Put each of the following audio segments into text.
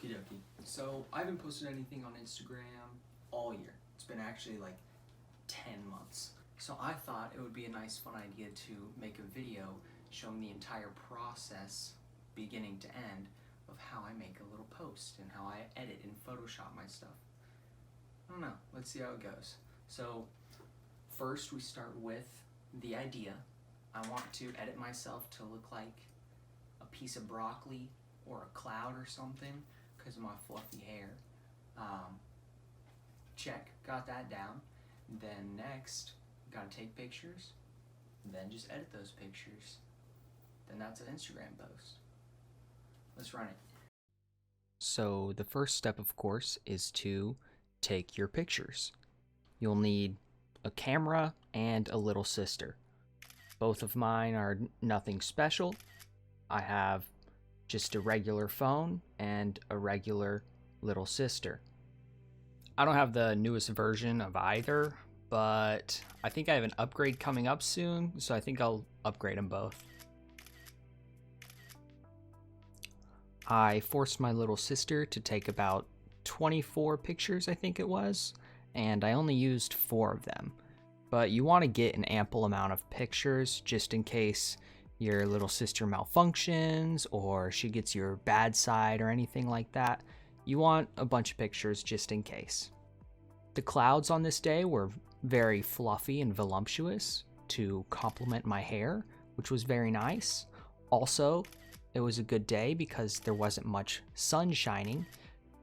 Okie dokie. So I haven't posted anything on Instagram all year. It's been actually like 10 months. So I thought it would be a nice fun idea to make a video showing the entire process, beginning to end, of how I make a little post and how I edit and Photoshop my stuff. I don't know, let's see how it goes. So first we start with the idea. I want to edit myself to look like a piece of broccoli or a cloud or something because of my fluffy hair. Check, got that down. Then next, gotta take pictures, then just edit those pictures. Then that's an Instagram post. Let's run it. So the first step, of course, is to take your pictures. You'll need a camera and a little sister. Both of mine are nothing special. I have just a regular phone and a regular little sister. I don't have the newest version of either, but I think I have an upgrade coming up soon, so I think I'll upgrade them both. I forced my little sister to take about 24 pictures, I think it was, and I only used 4 of them. But you want to get an ample amount of pictures just in case your little sister malfunctions or she gets your bad side or anything like that. You want a bunch of pictures just in case. The clouds on this day were very fluffy and voluptuous to complement my hair, which was very nice. Also, it was a good day because there wasn't much sun shining.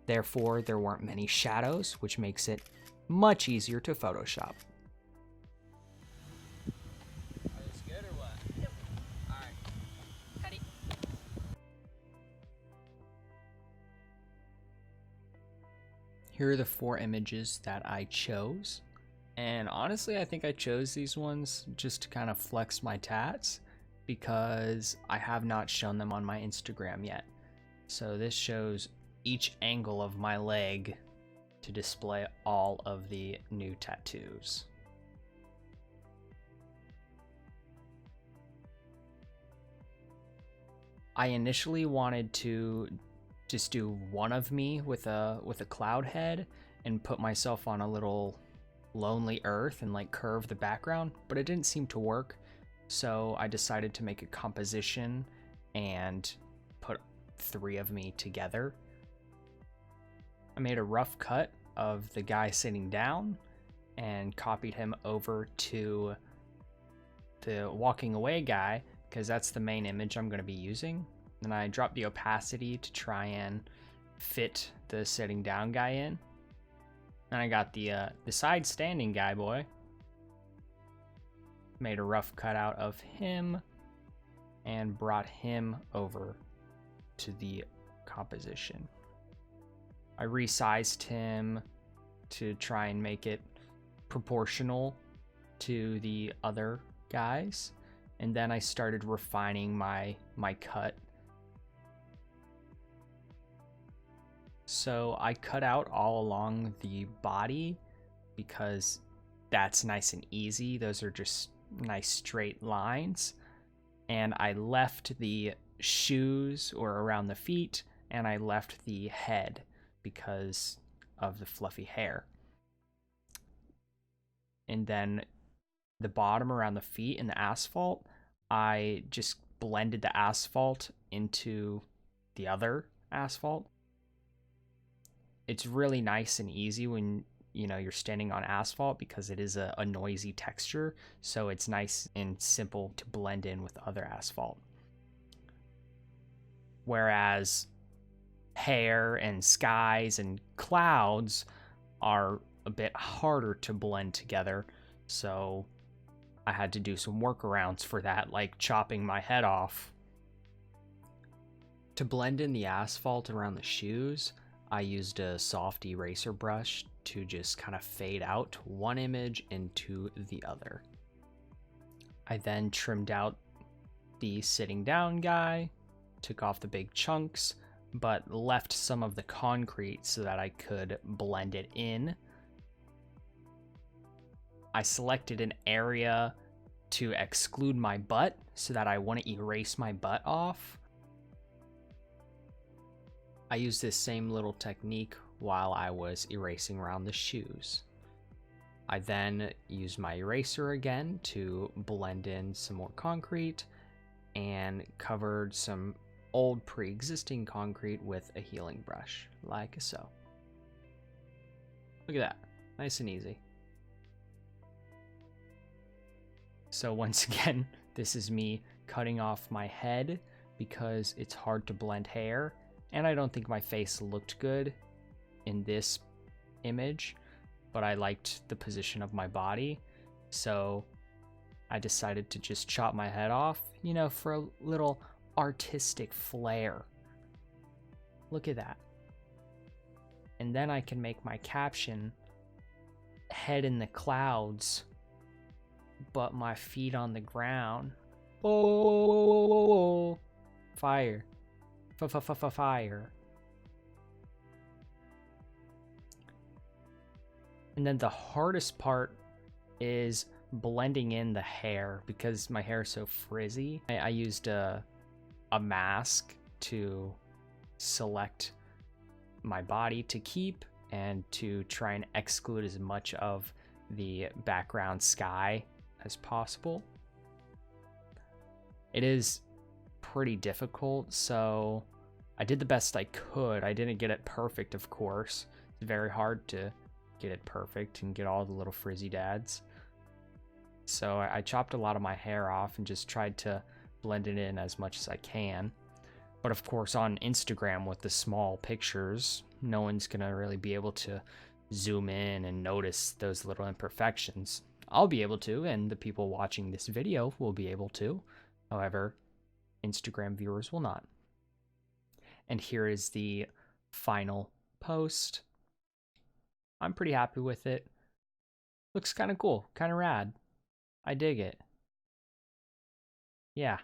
Therefore, there weren't many shadows, which makes it much easier to Photoshop. Here are the 4 images that I chose, and honestly I think I chose these ones just to kind of flex my tats because I have not shown them on my Instagram yet. So this shows each angle of my leg to display all of the new tattoos. I initially wanted to just do one of me with a CloudHead and put myself on a little lonely earth and like curve the background, but it didn't seem to work. So I decided to make a composition and put 3 of me together. I made a rough cut of the guy sitting down and copied him over to the walking away guy because that's the main image I'm going to be using. Then I dropped the opacity to try and fit the sitting down guy in. Then I got the side standing guy boy. Made a rough cutout of him and brought him over to the composition. I resized him to try and make it proportional to the other guys. And then I started refining my cut. So I cut out all along the body because that's nice and easy. Those are just nice straight lines. And I left the shoes or around the feet, and I left the head because of the fluffy hair. And then the bottom around the feet and the asphalt, I just blended the asphalt into the other asphalt. It's really nice and easy when you're standing on asphalt because it is a noisy texture, so it's nice and simple to blend in with other asphalt. Whereas hair and skies and clouds are a bit harder to blend together, so I had to do some workarounds for that, like chopping my head off. To blend in the asphalt around the shoes, I used a soft eraser brush to just kind of fade out one image into the other. I then trimmed out the sitting down guy, took off the big chunks, but left some of the concrete so that I could blend it in. I selected an area to exclude my butt so that I want to erase my butt off. I used this same little technique while I was erasing around the shoes. I then used my eraser again to blend in some more concrete and covered some old pre-existing concrete with a healing brush, like so. Look at that, nice and easy. So once again, this is me cutting off my head because it's hard to blend hair, and I don't think my face looked good in this image, but I liked the position of my body, so I decided to just chop my head off, you know, for a little artistic flair. Look at that. And then I can make my caption, head in the clouds, but my feet on the ground. Oh, fire. Fire. And then the hardest part is blending in the hair because my hair is so frizzy. I used a mask to select my body to keep and to try and exclude as much of the background sky as possible. It is pretty difficult, so I did the best I could. I didn't get it perfect, of course. It's very hard to get it perfect and get all the little frizzy dads. So I chopped a lot of my hair off and just tried to blend it in as much as I can. But of course, on Instagram with the small pictures, no one's gonna really be able to zoom in and notice those little imperfections. I'll be able to, and the people watching this video will be able to. However, Instagram viewers will not. And here is the final post. I'm pretty happy with it. Looks kind of cool, kind of rad. I dig it. Yeah.